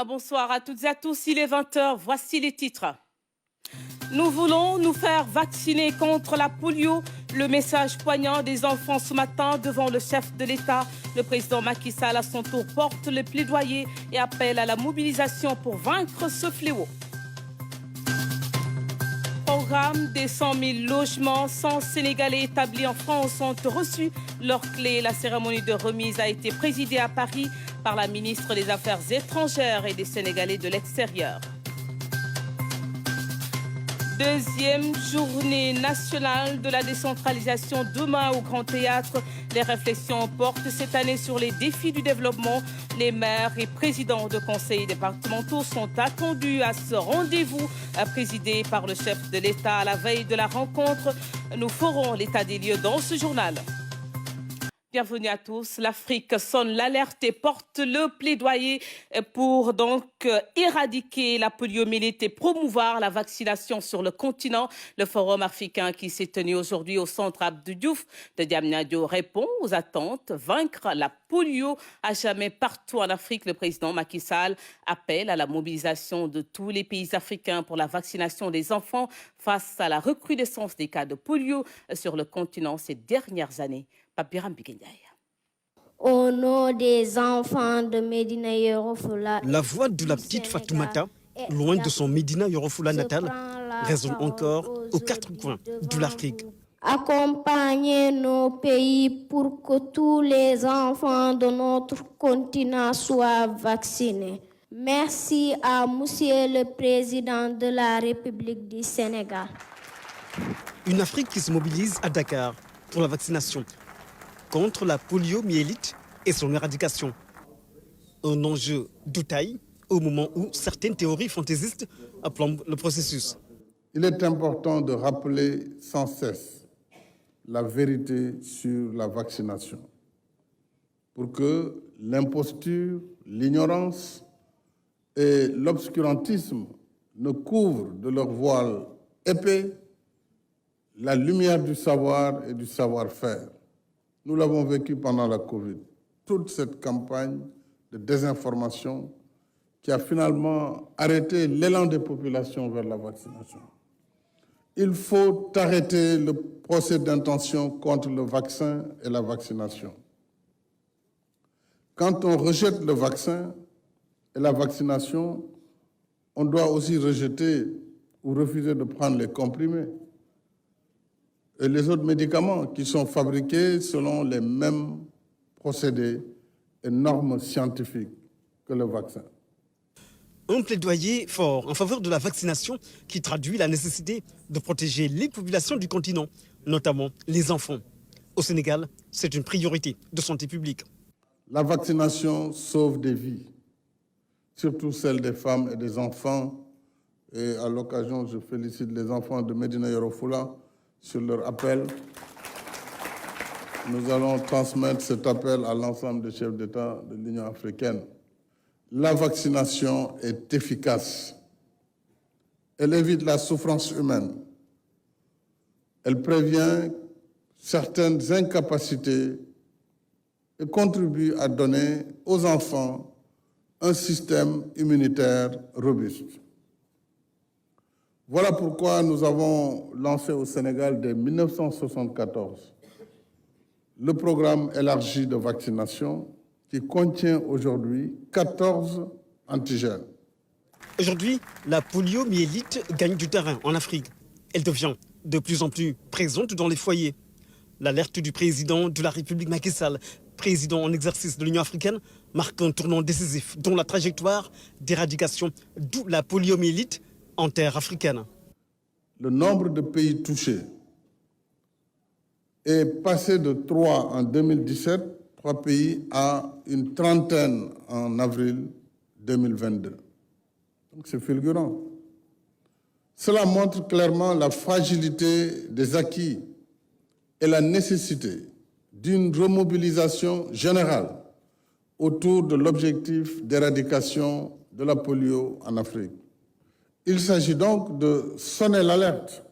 Bonsoir à toutes et à tous, il est 20 h, voici les titres. Nous voulons nous faire vacciner contre la polio. Le message poignant des enfants ce matin devant le chef de l'État. Le président Macky Sall à son tour porte le plaidoyer et appelle à la mobilisation pour vaincre ce fléau. Programme des 100 000 logements sans Sénégalais établis en France ont reçu leurs clés. La cérémonie de remise a été présidée à Paris par la ministre des Affaires étrangères et des Sénégalais de l'extérieur. Deuxième journée nationale de la décentralisation demain au Grand Théâtre. Les réflexions portent cette année sur les défis du développement. Les maires et présidents de conseils départementaux sont attendus à ce rendez-vous présidé par le chef de l'État à la veille de la rencontre. Nous ferons l'état des lieux dans ce journal. Bienvenue à tous. L'Afrique sonne l'alerte et porte le plaidoyer pour donc éradiquer la poliomyélite et promouvoir la vaccination sur le continent. Le Forum africain qui s'est tenu aujourd'hui au centre Abdou Diouf de Diamniadio répond aux attentes. Vaincre la polio à jamais partout en Afrique. Le président Macky Sall appelle à la mobilisation de tous les pays africains pour la vaccination des enfants face à la recrudescence des cas de polio sur le continent ces dernières années. Au nom des enfants de Médina Yoro Fula, la voix de la petite Fatoumata, loin de son Médina Yoro Fula natal, résonne encore aux quatre coins de l'Afrique. Accompagnez nos pays pour que tous les enfants de notre continent soient vaccinés. Merci à Monsieur le Président de la République du Sénégal. Une Afrique qui se mobilise à Dakar pour la vaccination contre la poliomyélite et son éradication. Un enjeu de taille au moment où certaines théories fantaisistes plombent le processus. Il est important de rappeler sans cesse la vérité sur la vaccination pour que l'imposture, l'ignorance et l'obscurantisme ne couvrent de leur voile épais la lumière du savoir et du savoir-faire. Nous l'avons vécu pendant la Covid. Toute cette campagne de désinformation qui a finalement arrêté l'élan des populations vers la vaccination. Il faut arrêter le procès d'intention contre le vaccin et la vaccination. Quand on rejette le vaccin et la vaccination, on doit aussi rejeter ou refuser de prendre les comprimés et les autres médicaments qui sont fabriqués selon les mêmes procédés et normes scientifiques que le vaccin. Un plaidoyer fort en faveur de la vaccination qui traduit la nécessité de protéger les populations du continent, notamment les enfants. Au Sénégal, c'est une priorité de santé publique. La vaccination sauve des vies, surtout celles des femmes et des enfants. Et à l'occasion, je félicite les enfants de Médina Yoro Fula sur leur appel. Nous allons transmettre cet appel à l'ensemble des chefs d'État de l'Union africaine. La vaccination est efficace. Elle évite la souffrance humaine. Elle prévient certaines incapacités et contribue à donner aux enfants un système immunitaire robuste. Voilà pourquoi nous avons lancé au Sénégal dès 1974 le programme élargi de vaccination qui contient aujourd'hui 14 antigènes. Aujourd'hui, la poliomyélite gagne du terrain en Afrique. Elle devient de plus en plus présente dans les foyers. L'alerte du président de la République Macky Sall, président en exercice de l'Union africaine, marque un tournant décisif dans la trajectoire d'éradication de la poliomyélite en terre africaine. Le nombre de pays touchés est passé de 3 en 2017, 3 pays, à une trentaine en avril 2022. Donc c'est fulgurant. Cela montre clairement la fragilité des acquis et la nécessité d'une remobilisation générale autour de l'objectif d'éradication de la polio en Afrique. Il s'agit donc de sonner l'alerte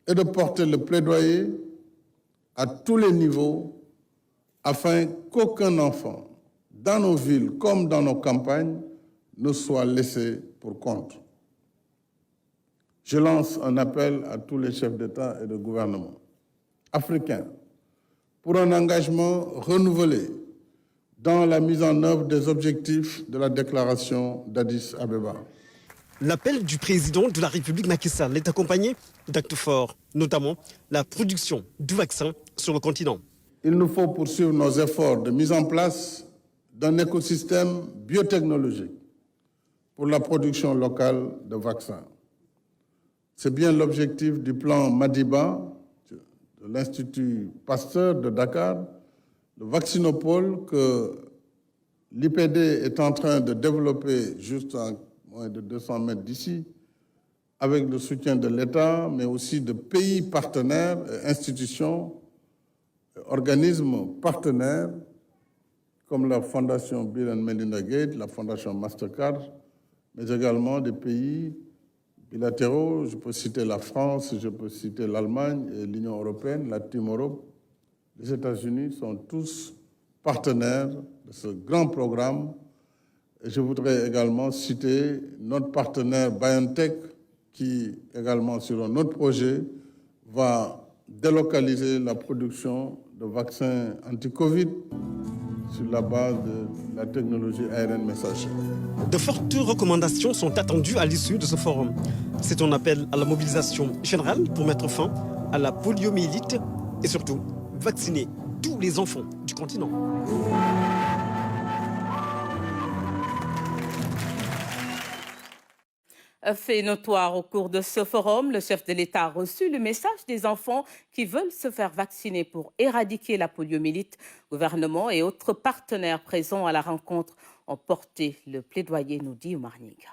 et de porter le plaidoyer à tous les niveaux afin qu'aucun enfant, dans nos villes comme dans nos campagnes, ne soit laissé pour compte. Je lance un appel à tous les chefs d'État et de gouvernement africains pour un engagement renouvelé dans la mise en œuvre des objectifs de la déclaration d'Addis Abeba. L'appel du président de la République Macky Sall est accompagné d'actes forts, notamment la production du vaccin sur le continent. Il nous faut poursuivre nos efforts de mise en place d'un écosystème biotechnologique pour la production locale de vaccins. C'est bien l'objectif du plan Madiba de l'Institut Pasteur de Dakar, le vaccinopole que l'IPD est en train de développer juste à moins de 200 mètres d'ici, avec le soutien de l'État, mais aussi de pays partenaires, institutions, organismes partenaires, comme la Fondation Bill and Melinda Gates, la Fondation Mastercard, mais également des pays bilatéraux. Je peux citer la France, je peux citer l'Allemagne et l'Union européenne, la Team Europe. Les États-Unis sont tous partenaires de ce grand programme. Et je voudrais également citer notre partenaire BioNTech, qui également sur un autre projet va délocaliser la production de vaccins anti-Covid sur la base de la technologie ARN messager. De fortes recommandations sont attendues à l'issue de ce forum. C'est un appel à la mobilisation générale pour mettre fin à la poliomyélite et surtout vacciner tous les enfants du continent. Fait notoire au cours de ce forum, le chef de l'État a reçu le message des enfants qui veulent se faire vacciner pour éradiquer la poliomyélite. Gouvernement et autres partenaires présents à la rencontre ont porté le plaidoyer, nous dit Oumar Niga.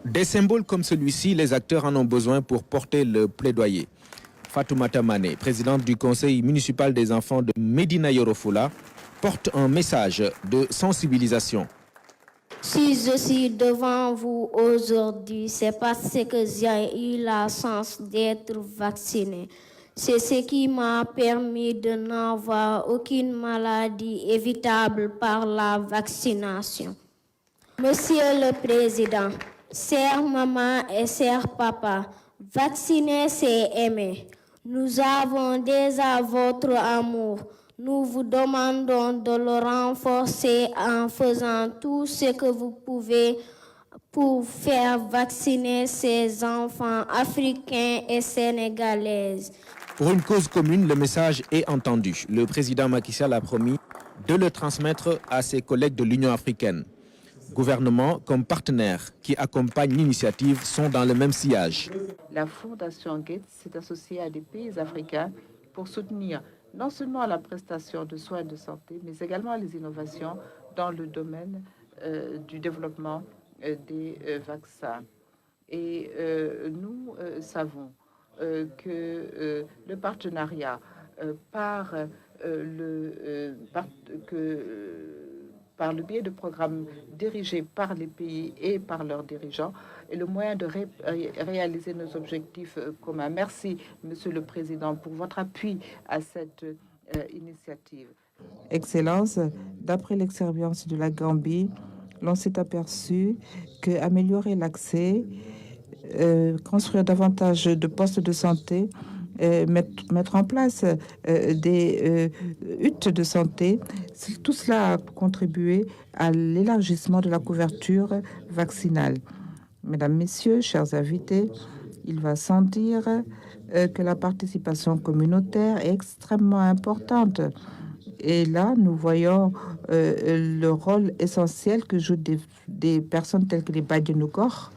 Des symboles comme celui-ci, les acteurs en ont besoin pour porter le plaidoyer. Fatoumata Mané, présidente du conseil municipal des enfants de Médina Yoro Fula, porte un message de sensibilisation. Si je suis devant vous aujourd'hui, c'est parce que j'ai eu la chance d'être vacciné. C'est ce qui m'a permis de n'avoir aucune maladie évitable par la vaccination. Monsieur le Président, chère maman et cher papa, vacciner c'est aimer. Nous avons déjà votre amour. Nous vous demandons de le renforcer en faisant tout ce que vous pouvez pour faire vacciner ces enfants africains et sénégalais. Pour une cause commune, le message est entendu. Le président Macky Sall a promis de le transmettre à ses collègues de l'Union africaine. Gouvernement comme partenaires qui accompagnent l'initiative sont dans le même sillage. La Fondation Gates s'est associée à des pays africains pour soutenir non seulement la prestation de soins de santé, mais également les innovations dans le domaine du développement des vaccins. Et nous savons que le partenariat par le biais de programmes dirigés par les pays et par leurs dirigeants est le moyen de réaliser nos objectifs communs. Merci, Monsieur le Président, pour votre appui à cette initiative. Excellence, d'après l'expérience de la Gambie, l'on s'est aperçu qu'améliorer l'accès, construire davantage de postes de santé, mettre en place des huttes de santé, tout cela a contribué à l'élargissement de la couverture vaccinale. Mesdames, Messieurs, chers invités, il va sans dire que la participation communautaire est extrêmement importante. Et là, nous voyons le rôle essentiel que jouent des personnes telles que les Badjanokor.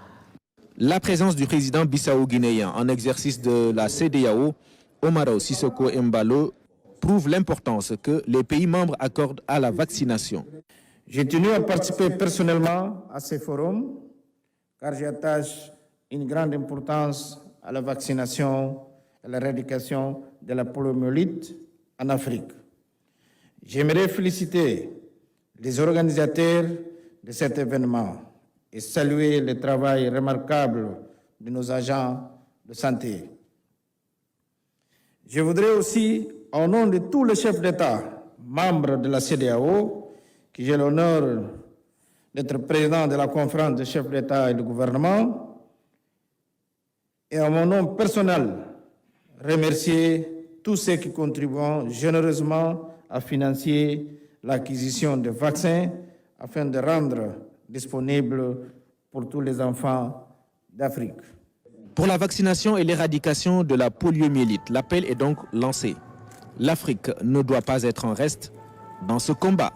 La présence du président bissau-guinéen en exercice de la CEDEAO, Omaro Sissoko Embalo, prouve l'importance que les pays membres accordent à la vaccination. J'ai tenu à participer personnellement à ces forums car j'attache une grande importance à la vaccination et à l'éradication de la poliomyélite en Afrique. J'aimerais féliciter les organisateurs de cet événement et saluer le travail remarquable de nos agents de santé. Je voudrais aussi, au nom de tous les chefs d'État, membres de la CEDEAO, que j'ai l'honneur d'être président de la conférence des chefs d'État et de gouvernement et à mon nom personnel, remercier tous ceux qui contribuent généreusement à financer l'acquisition de vaccins afin de rendre disponibles pour tous les enfants d'Afrique. Pour la vaccination et l'éradication de la poliomyélite, l'appel est donc lancé. L'Afrique ne doit pas être en reste dans ce combat.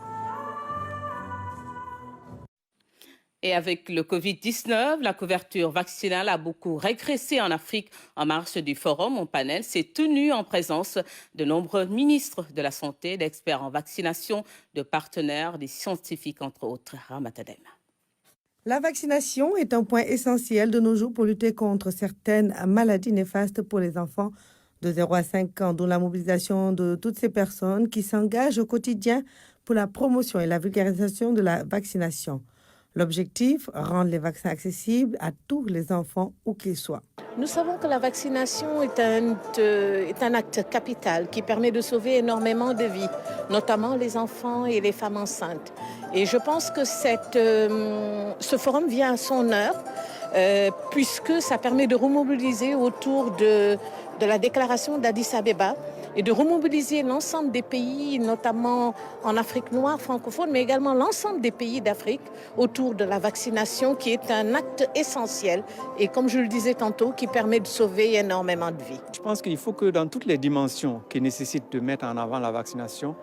Et avec le Covid-19, la couverture vaccinale a beaucoup régressé en Afrique. En marge du forum, mon panel s'est tenu en présence de nombreux ministres de la Santé, d'experts en vaccination, de partenaires, des scientifiques, entre autres. Ramatadem. La vaccination est un point essentiel de nos jours pour lutter contre certaines maladies néfastes pour les enfants de 0 à 5 ans, dont la mobilisation de toutes ces personnes qui s'engagent au quotidien pour la promotion et la vulgarisation de la vaccination. L'objectif, rendre les vaccins accessibles à tous les enfants, où qu'ils soient. Nous savons que la vaccination est un acte capital qui permet de sauver énormément de vies, notamment les enfants et les femmes enceintes. Et je pense que ce forum vient à son heure, puisque ça permet de remobiliser autour de la déclaration d'Addis Abeba et de remobiliser l'ensemble des pays, notamment en Afrique noire francophone, mais également l'ensemble des pays d'Afrique autour de la vaccination qui est un acte essentiel et, comme je le disais tantôt, qui permet de sauver énormément de vies. Je pense qu'il faut que dans toutes les dimensions qui nécessitent de mettre en avant la vaccination,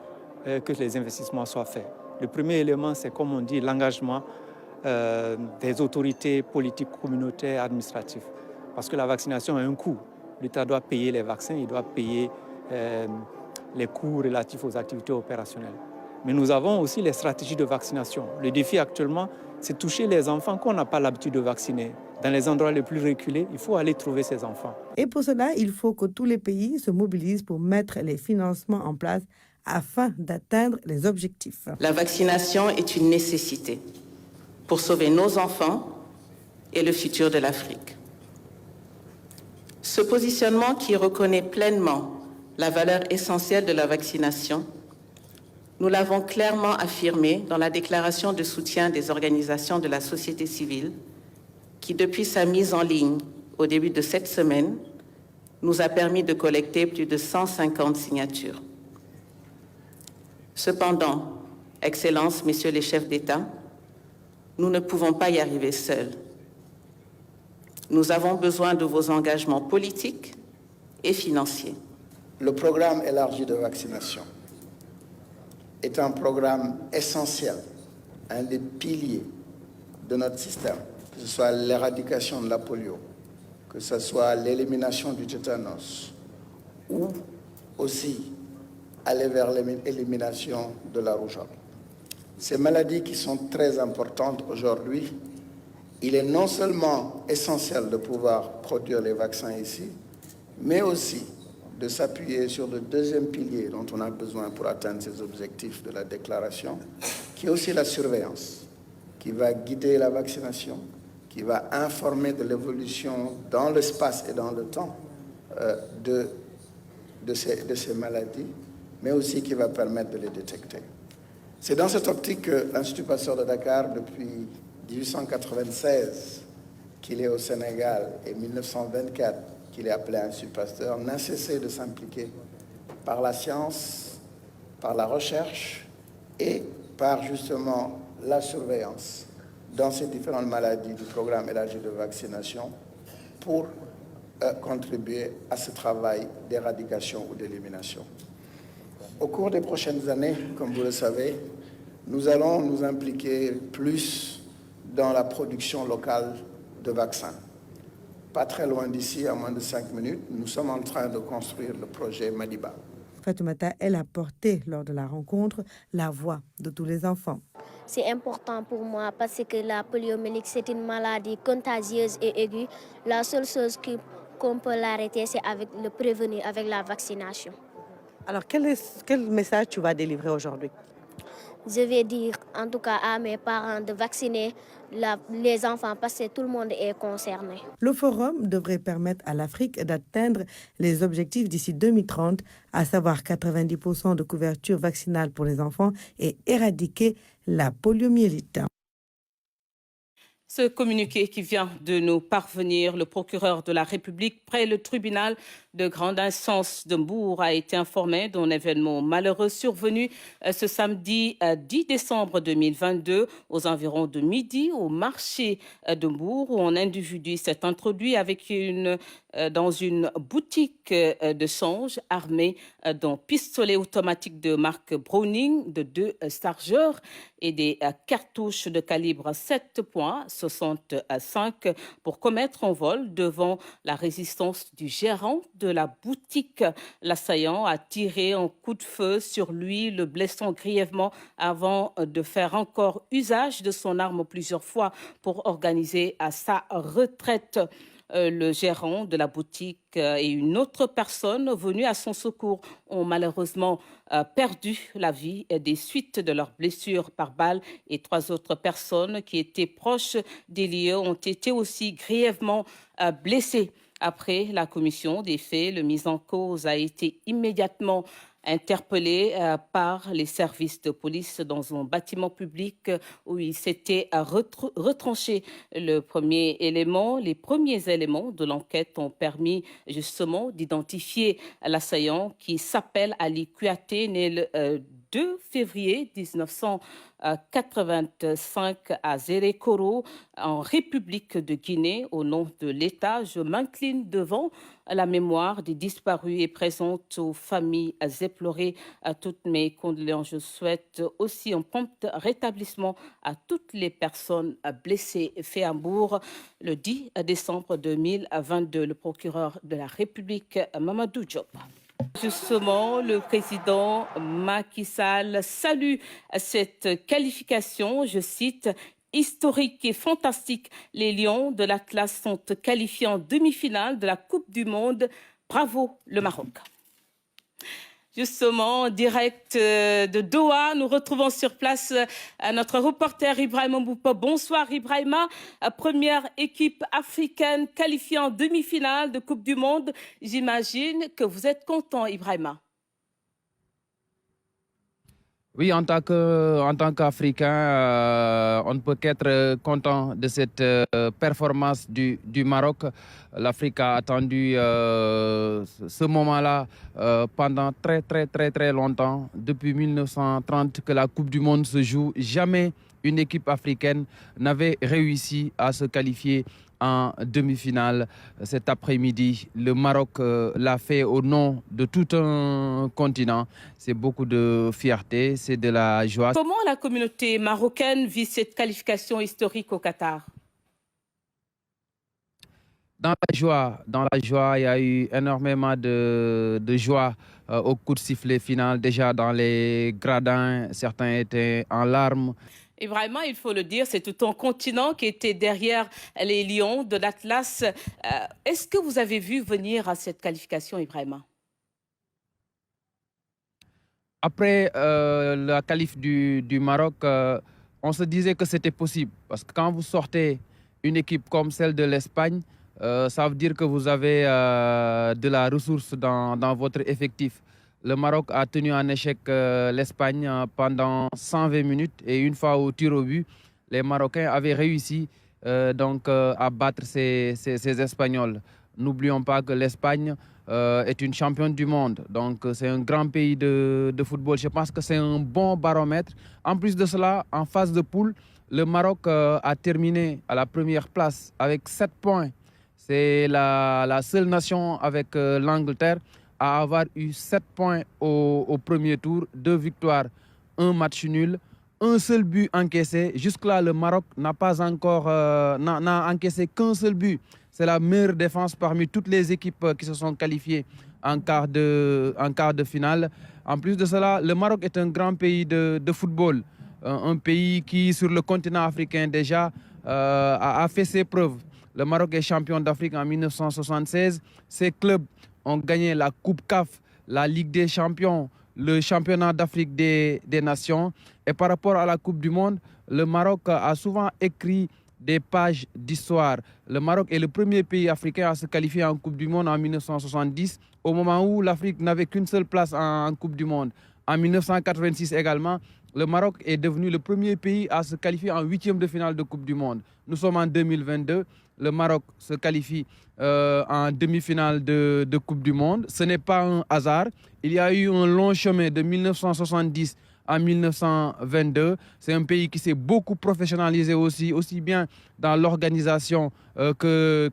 que les investissements soient faits. Le premier élément, c'est, comme on dit, l'engagement des autorités politiques, communautaires, administratives. Parce que la vaccination a un coût. L'État doit payer les vaccins, il doit payer les coûts relatifs aux activités opérationnelles. Mais nous avons aussi les stratégies de vaccination. Le défi actuellement, c'est toucher les enfants qu'on n'a pas l'habitude de vacciner. Dans les endroits les plus reculés, il faut aller trouver ces enfants. Et pour cela, il faut que tous les pays se mobilisent pour mettre les financements en place afin d'atteindre les objectifs. La vaccination est une nécessité pour sauver nos enfants et le futur de l'Afrique. Ce positionnement qui reconnaît pleinement la valeur essentielle de la vaccination, nous l'avons clairement affirmé dans la déclaration de soutien des organisations de la société civile qui, depuis sa mise en ligne au début de cette semaine, nous a permis de collecter plus de 150 signatures. Cependant, Excellences, Messieurs les chefs d'État, nous ne pouvons pas y arriver seuls. Nous avons besoin de vos engagements politiques et financiers. Le programme élargi de vaccination est un programme essentiel, un des piliers de notre système, que ce soit l'éradication de la polio, que ce soit l'élimination du tétanos, ou aussi aller vers l'élimination de la rougeole. Ces maladies qui sont très importantes aujourd'hui, il est non seulement essentiel de pouvoir produire les vaccins ici, mais aussi de s'appuyer sur le deuxième pilier dont on a besoin pour atteindre ces objectifs de la déclaration, qui est aussi la surveillance, qui va guider la vaccination, qui va informer de l'évolution dans l'espace et dans le temps de ces maladies, mais aussi qui va permettre de les détecter. C'est dans cette optique que l'Institut Pasteur de Dakar, depuis 1896, qu'il est au Sénégal, et 1924, qu'il est appelé Institut Pasteur, n'a cessé de s'impliquer par la science, par la recherche et par justement la surveillance dans ces différentes maladies du programme élargi de vaccination pour contribuer à ce travail d'éradication ou d'élimination. Au cours des prochaines années, comme vous le savez, nous allons nous impliquer plus dans la production locale de vaccins. Pas très loin d'ici, à moins de 5 minutes, nous sommes en train de construire le projet Madiba. Fatoumata, elle a porté lors de la rencontre la voix de tous les enfants. C'est important pour moi parce que la poliomyélite, c'est une maladie contagieuse et aiguë. La seule chose qu'on peut l'arrêter, c'est avec le prévenir, avec la vaccination. Alors, quel message tu vas délivrer aujourd'hui? Je vais dire en tout cas à mes parents de vacciner les enfants parce que tout le monde est concerné. Le forum devrait permettre à l'Afrique d'atteindre les objectifs d'ici 2030, à savoir 90% de couverture vaccinale pour les enfants et éradiquer la poliomyélite. Ce communiqué qui vient de nous parvenir, le procureur de la République près le tribunal de grande instance de Mbour a été informé d'un événement malheureux survenu ce samedi 10 décembre 2022 aux environs de midi au marché de Mbour où un individu s'est introduit dans une boutique de songe armé d'un pistolet automatique de marque Browning de 2 chargeurs et des cartouches de calibre 7,65 pour commettre un vol devant la résistance du gérant de la boutique. L'assaillant a tiré un coup de feu sur lui, le blessant grièvement avant de faire encore usage de son arme plusieurs fois pour organiser sa retraite. Le gérant de la boutique et une autre personne venue à son secours ont malheureusement perdu la vie des suites de leurs blessures par balle et 3 autres personnes qui étaient proches des lieux ont été aussi grièvement blessées. Après la commission des faits, le mis en cause a été immédiatement interpellé par les services de police dans un bâtiment public où il s'était retranché. Les premiers éléments de l'enquête ont permis justement d'identifier l'assaillant qui s'appelle Ali Kouyaté, né le 2 février 1985 à Zérekoro, en République de Guinée. Au nom de l'État, je m'incline devant la mémoire des disparus et présente aux familles éplorées à toutes mes condoléances. Je souhaite aussi un prompt rétablissement à toutes les personnes blessées. Fait à Mbour le 10 décembre 2022, le procureur de la République, Mamadou Diop. Justement, le président Macky Sall salue cette qualification, je cite, historique et fantastique. Les Lions de l'Atlas sont qualifiés en demi-finale de la Coupe du Monde. Bravo le Maroc. Justement, direct de Doha, nous retrouvons sur place notre reporter Ibrahima Mboupa. Bonsoir Ibrahima, première équipe africaine qualifiée en demi-finale de Coupe du Monde. J'imagine que vous êtes content Ibrahima. Oui, en tant qu'Africain, on ne peut qu'être content de cette performance du Maroc. L'Afrique a attendu ce moment-là pendant très longtemps. Depuis 1930 que la Coupe du Monde se joue, jamais une équipe africaine n'avait réussi à se qualifier en demi-finale cet après-midi. Le Maroc l'a fait au nom de tout un continent. C'est beaucoup de fierté, c'est de la joie. Comment la communauté marocaine vit cette qualification historique au Qatar? Dans la joie, il y a eu énormément de joie au coup de sifflet final. Déjà dans les gradins, certains étaient en larmes. Ibrahima, il faut le dire, c'est tout un continent qui était derrière les Lions de l'Atlas. Est-ce que vous avez vu venir à cette qualification, Ibrahima? Après la qualif du Maroc, on se disait que c'était possible. Parce que quand vous sortez une équipe comme celle de l'Espagne, ça veut dire que vous avez de la ressource dans votre effectif. Le Maroc a tenu en échec l'Espagne pendant 120 minutes et une fois au tir au but, les Marocains avaient réussi à battre ces Espagnols. N'oublions pas que l'Espagne est une championne du monde, donc c'est un grand pays de football. Je pense que c'est un bon baromètre. En plus de cela, en phase de poule, le Maroc a terminé à la première place avec 7 points. C'est la seule nation avec l'Angleterre à avoir eu 7 points au premier tour, 2 victoires, 1 match nul, un seul but encaissé. Jusque-là, le Maroc n'a encaissé qu'un seul but. C'est la meilleure défense parmi toutes les équipes qui se sont qualifiées en quart de finale. En plus de cela, le Maroc est un grand pays de football. Un pays qui, sur le continent africain déjà, a fait ses preuves. Le Maroc est champion d'Afrique en 1976. Ses clubs ont gagné la Coupe CAF, la Ligue des Champions, le Championnat d'Afrique des Nations. Et par rapport à la Coupe du Monde, le Maroc a souvent écrit des pages d'histoire. Le Maroc est le premier pays africain à se qualifier en Coupe du Monde en 1970, au moment où l'Afrique n'avait qu'une seule place en Coupe du Monde. En 1986 également, le Maroc est devenu le premier pays à se qualifier en 8e de finale de Coupe du Monde. Nous sommes en 2022, le Maroc se qualifie en demi-finale de Coupe du Monde. Ce n'est pas un hasard. Il y a eu un long chemin de 1970 à 1922. C'est un pays qui s'est beaucoup professionnalisé aussi bien dans l'organisation que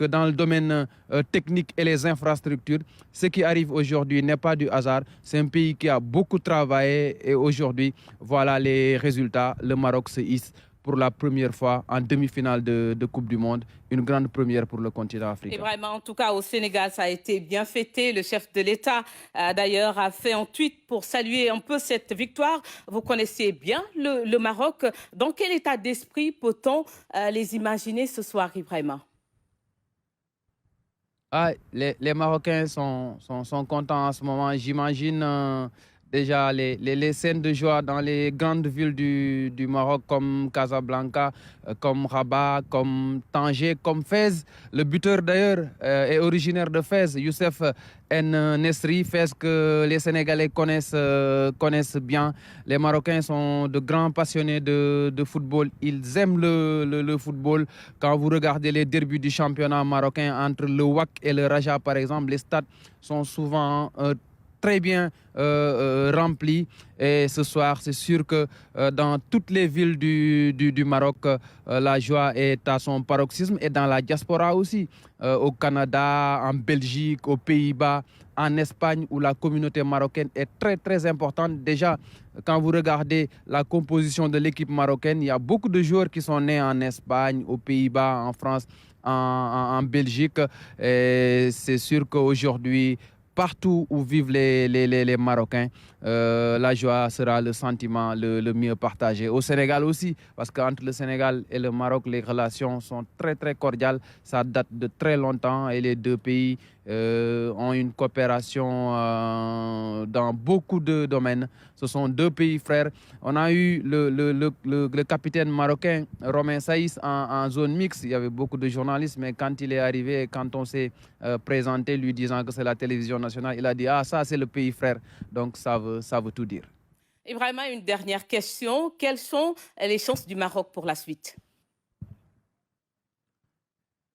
dans le domaine technique et les infrastructures. Ce qui arrive aujourd'hui n'est pas du hasard. C'est un pays qui a beaucoup travaillé et aujourd'hui, voilà les résultats. Le Maroc se hisse pour la première fois en demi-finale de Coupe du Monde. Une grande première pour le continent africain. Et vraiment, en tout cas, au Sénégal, ça a été bien fêté. Le chef de l'État, d'ailleurs, a fait un tweet pour saluer un peu cette victoire. Vous connaissez bien le Maroc. Dans quel état d'esprit peut-on les imaginer ce soir, Ibrahima? Les Marocains sont contents en ce moment. J'imagine déjà les scènes de joie dans les grandes villes du Maroc comme Casablanca, comme Rabat, comme Tanger, comme Fès. Le buteur d'ailleurs est originaire de Fès, Youssef Nesri, Fès que les Sénégalais connaissent bien. Les Marocains sont de grands passionnés de football. Ils aiment le football. Quand vous regardez les derbys du championnat marocain entre le WAC et le Raja par exemple, les stades sont souvent très bien rempli. Et ce soir, c'est sûr que dans toutes les villes du Maroc, la joie est à son paroxysme et dans la diaspora aussi. Au Canada, en Belgique, aux Pays-Bas, en Espagne, où la communauté marocaine est très, très importante. Déjà, quand vous regardez la composition de l'équipe marocaine, il y a beaucoup de joueurs qui sont nés en Espagne, aux Pays-Bas, en France, en Belgique. Et c'est sûr qu'aujourd'hui, partout où vivent les Marocains, la joie sera le sentiment le mieux partagé. Au Sénégal aussi, parce qu'entre le Sénégal et le Maroc, les relations sont très très cordiales. Ça date de très longtemps et les deux pays ont une coopération dans beaucoup de domaines. Ce sont deux pays frères. On a eu le capitaine marocain Romain Saïs en zone mixte. Il y avait beaucoup de journalistes, mais quand il est arrivé, quand on s'est présenté lui disant que c'est la télévision nationale, il a dit « Ah, ça c'est le pays frère ». Donc ça veut tout dire. Ibrahima, une dernière question. Quelles sont les chances du Maroc pour la suite?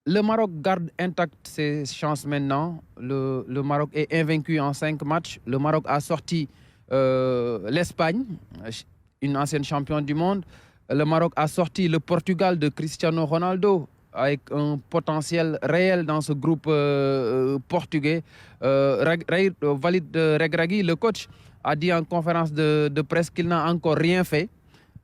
Le Maroc garde intact ses chances maintenant. Le Maroc est invaincu en 5 matchs. Le Maroc a sorti l'Espagne, une ancienne championne du monde. Le Maroc a sorti le Portugal de Cristiano Ronaldo avec un potentiel réel dans ce groupe portugais. Walid Regragui, le coach, a dit en conférence de presse qu'il n'a encore rien fait.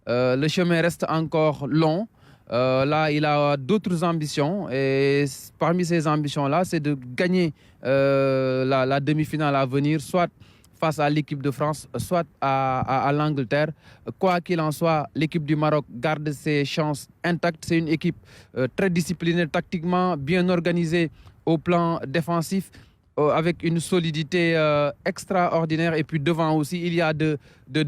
Le chemin reste encore long. Là, il a d'autres ambitions et parmi ces ambitions-là, c'est de gagner la demi-finale à venir, soit face à l'équipe de France, soit à l'Angleterre. Quoi qu'il en soit, l'équipe du Maroc garde ses chances intactes. C'est une équipe très disciplinée tactiquement, bien organisée au plan défensif, avec une solidité extraordinaire. Et puis devant aussi, il y a de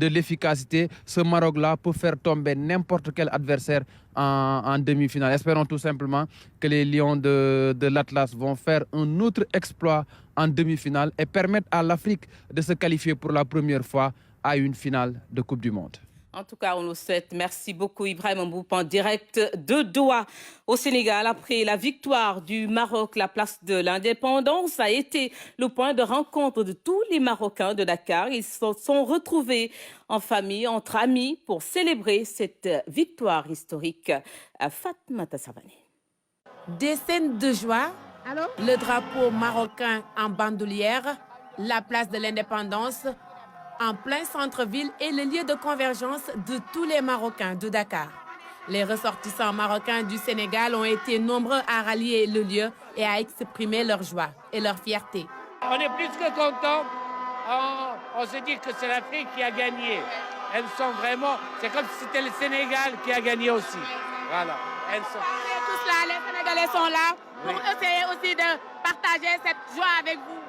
l'efficacité. Ce Maroc-là peut faire tomber n'importe quel adversaire en demi-finale. Espérons tout simplement que les Lions de l'Atlas vont faire un autre exploit en demi-finale et permettre à l'Afrique de se qualifier pour la première fois à une finale de Coupe du Monde. En tout cas, on nous souhaite. Merci beaucoup, Ibrahima Mboup, en direct de Doha, au Sénégal. Après la victoire du Maroc, la place de l'indépendance a été le point de rencontre de tous les Marocains de Dakar. Ils se sont retrouvés en famille, entre amis, pour célébrer cette victoire historique. Fatmata Savani. Des scènes de joie, le drapeau marocain en bandoulière, la place de l'indépendance, en plein centre-ville et le lieu de convergence de tous les Marocains de Dakar. Les ressortissants marocains du Sénégal ont été nombreux à rallier le lieu et à exprimer leur joie et leur fierté. On est plus que contents. On se dit que c'est l'Afrique qui a gagné. Elles sont vraiment... C'est comme si c'était le Sénégal qui a gagné aussi. Voilà. Elles sont... Tous là, les Sénégalais sont là pour essayer aussi de partager cette joie avec vous.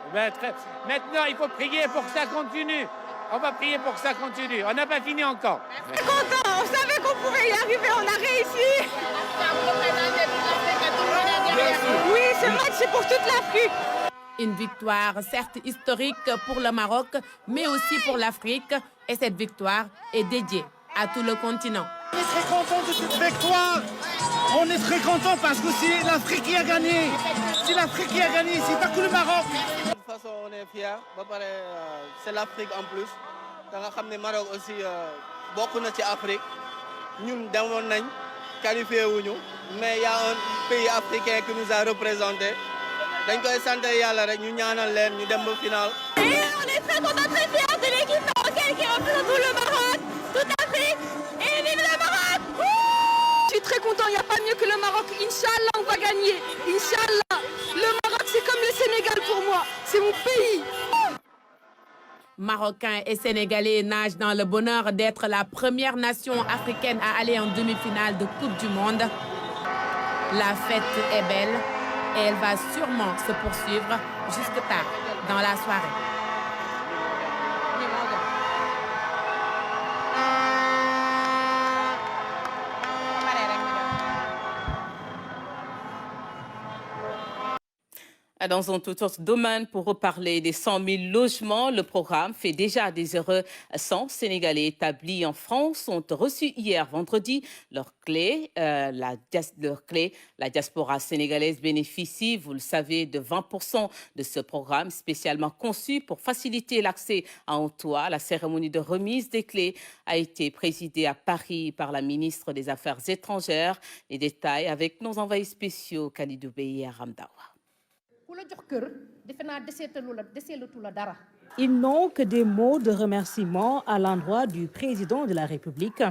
Maintenant, il faut prier pour que ça continue. On va prier pour que ça continue. On n'a pas fini encore. On est content. On savait qu'on pouvait y arriver. On a réussi. Oui, ce match, c'est pour toute l'Afrique. Une victoire, certes historique pour le Maroc, mais aussi pour l'Afrique. Et cette victoire est dédiée à tout le continent. On est très content de cette victoire. On est très content parce que c'est l'Afrique qui a gagné. C'est l'Afrique qui a gagné, c'est pas que le Maroc. De toute façon, on est fiers. C'est l'Afrique en plus. Le Maroc aussi, beaucoup de l'Afrique. Nous sommes qualifiés, mais il y a un pays africain qui nous a représentés. Nous sommes finale. Et on est très contents, très fiers de l'équipe marocaine qui représente tout le Maroc, toute l'Afrique. Et vive le Maroc! Je suis très content, il n'y a pas mieux que le Maroc. Inch'Allah, on va gagner. Inch'Allah. Le Maroc, c'est comme le Sénégal pour moi. C'est mon pays. Marocains et Sénégalais nagent dans le bonheur d'être la première nation africaine à aller en demi-finale de Coupe du Monde. La fête est belle et elle va sûrement se poursuivre jusque tard dans la soirée. Dans un tout autre domaine, pour reparler des 100 000 logements, le programme fait déjà des heureux 100 Sénégalais établis en France ont reçu hier vendredi leur clé. La diaspora sénégalaise bénéficie, vous le savez, de 20% de ce programme spécialement conçu pour faciliter l'accès à un toit. La cérémonie de remise des clés a été présidée à Paris par la ministre des Affaires étrangères. Les détails avec nos envoyés spéciaux Khalidou Bey et Ramdawa. Ils n'ont que des mots de remerciement à l'endroit du président de la République,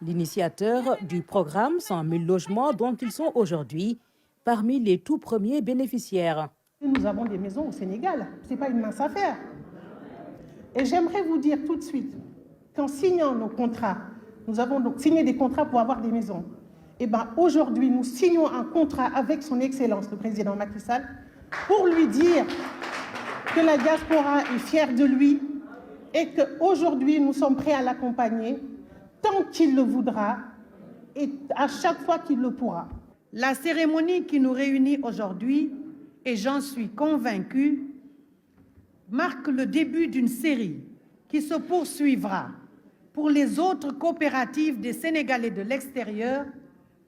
l'initiateur du programme 100 000 logements dont ils sont aujourd'hui parmi les tout premiers bénéficiaires. Nous avons des maisons au Sénégal, ce n'est pas une mince affaire. Et j'aimerais vous dire tout de suite qu'en signant nos contrats, nous avons donc signé des contrats pour avoir des maisons. Et bien aujourd'hui, nous signons un contrat avec son Excellence, le président Macky Sall, pour lui dire que la diaspora est fière de lui et qu'aujourd'hui, nous sommes prêts à l'accompagner tant qu'il le voudra et à chaque fois qu'il le pourra. La cérémonie qui nous réunit aujourd'hui, et j'en suis convaincue, marque le début d'une série qui se poursuivra pour les autres coopératives des Sénégalais de l'extérieur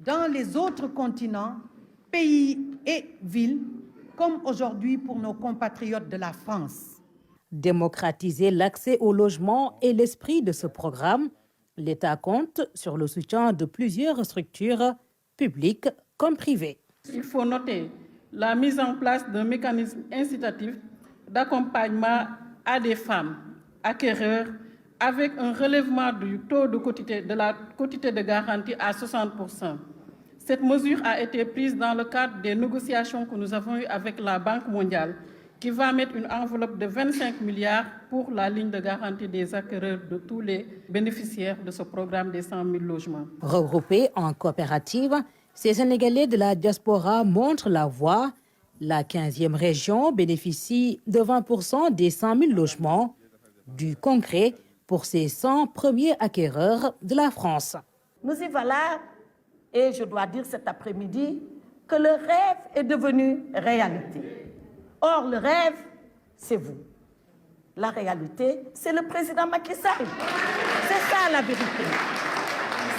dans les autres continents, pays et villes, comme aujourd'hui pour nos compatriotes de la France. Démocratiser l'accès au logement est l'esprit de ce programme. L'État compte sur le soutien de plusieurs structures publiques comme privées. Il faut noter la mise en place d'un mécanisme incitatif d'accompagnement à des femmes acquéreurs avec un relèvement du taux de la quotité de garantie à 60%. Cette mesure a été prise dans le cadre des négociations que nous avons eues avec la Banque mondiale, qui va mettre une enveloppe de 25 milliards pour la ligne de garantie des acquéreurs de tous les bénéficiaires de ce programme des 100 000 logements. Regroupés en coopérative, ces Sénégalais de la diaspora montrent la voie. La 15e région bénéficie de 20% des 100 000 logements, du concret pour ces 100 premiers acquéreurs de la France. Nous y voilà. Et je dois dire cet après-midi que le rêve est devenu réalité. Or, le rêve, c'est vous. La réalité, c'est le président Macky Sall. C'est ça la vérité.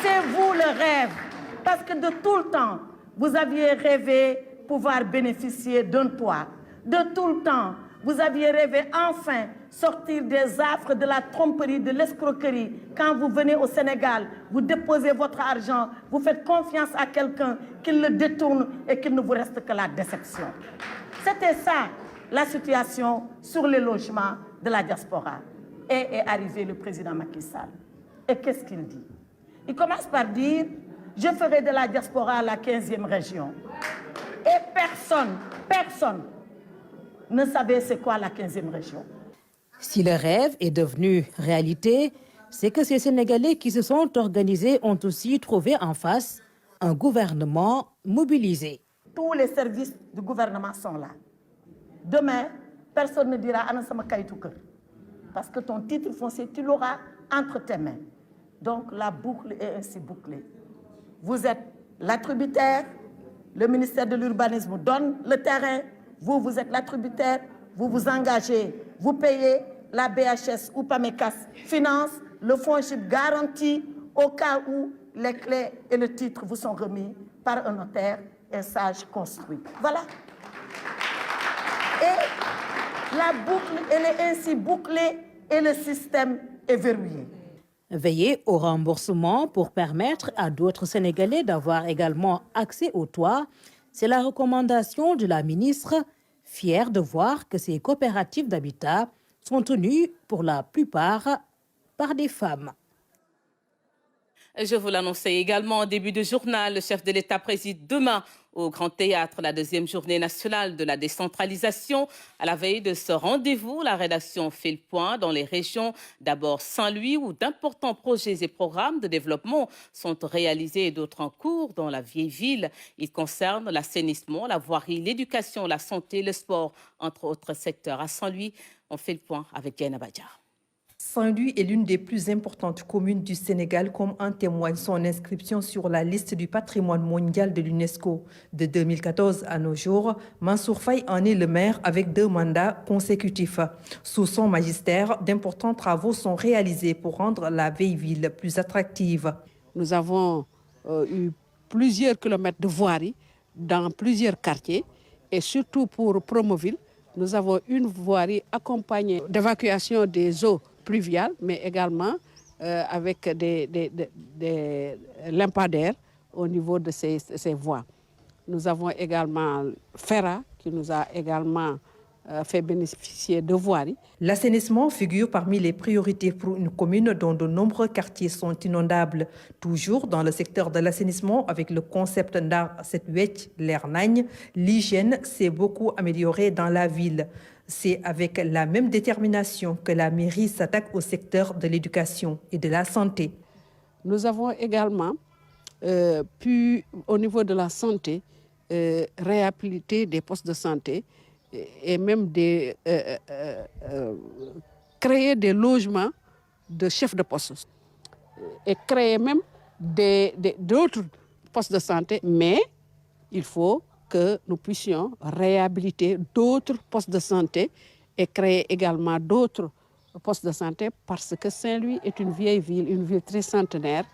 C'est vous le rêve. Parce que de tout le temps, vous aviez rêvé pouvoir bénéficier d'un toit. De tout le temps, vous aviez rêvé enfin sortir des affres, de la tromperie, de l'escroquerie. Quand vous venez au Sénégal, vous déposez votre argent, vous faites confiance à quelqu'un, qu'il le détourne et qu'il ne vous reste que la déception. C'était ça, la situation sur les logements de la diaspora. Et est arrivé le président Macky Sall. Et qu'est-ce qu'il dit? Il commence par dire, je ferai de la diaspora la 15e région. Et personne ne savait c'est quoi la 15e région. Si le rêve est devenu réalité, c'est que ces Sénégalais qui se sont organisés ont aussi trouvé en face un gouvernement mobilisé. Tous les services du gouvernement sont là. Demain, personne ne dira « Ana sama kayitu kër » parce que ton titre foncier, tu l'auras entre tes mains. Donc la boucle est ainsi bouclée. Vous êtes l'attributaire, le ministère de l'Urbanisme donne le terrain, vous êtes l'attributaire, vous vous engagez, vous payez, la BHS ou PAMECAS finance, Le FONGIP garantit au cas où les clés et le titre vous sont remis par un notaire et sage construit. Voilà. Et la boucle, elle est ainsi bouclée et le système est verrouillé. Veiller au remboursement pour permettre à d'autres Sénégalais d'avoir également accès au toit, c'est la recommandation de la ministre, fière de voir que ces coopératives d'habitat sont tenues pour la plupart par des femmes. Je vous l'annonçais également en début de journal, le chef de l'État préside demain au Grand Théâtre la deuxième journée nationale de la décentralisation. À la veille de ce rendez-vous, la rédaction fait le point dans les régions, d'abord Saint-Louis, où d'importants projets et programmes de développement sont réalisés et d'autres en cours dans la vieille ville. Ils concernent l'assainissement, la voirie, l'éducation, la santé, le sport, entre autres secteurs. À Saint-Louis, on fait le point avec Diana Badjar. Saint-Louis est l'une des plus importantes communes du Sénégal, comme en témoigne son inscription sur la liste du patrimoine mondial de l'UNESCO. De 2014 à nos jours, Mansour Faye en est le maire avec 2 mandats consécutifs. Sous son magistère, d'importants travaux sont réalisés pour rendre la vieille ville plus attractive. Nous avons eu plusieurs kilomètres de voirie dans plusieurs quartiers et surtout pour Promoville, nous avons une voirie accompagnée d'évacuation des eaux pluviales, mais également avec des lampadaires au niveau de ces voies. Nous avons également Ferra qui nous a également fait bénéficier de voiries. L'assainissement figure parmi les priorités pour une commune dont de nombreux quartiers sont inondables. Toujours dans le secteur de l'assainissement, avec le concept Ndar Set Wetch Leer Nañ, l'hygiène s'est beaucoup améliorée dans la ville. C'est avec la même détermination que la mairie s'attaque au secteur de l'éducation et de la santé. Nous avons également pu, au niveau de la santé, réhabiliter des postes de santé et même créer des logements de chefs de poste et créer même d'autres postes de santé, mais il faut que nous puissions réhabiliter d'autres postes de santé et créer également d'autres postes de santé parce que Saint-Louis est une vieille ville, une ville très centenaire.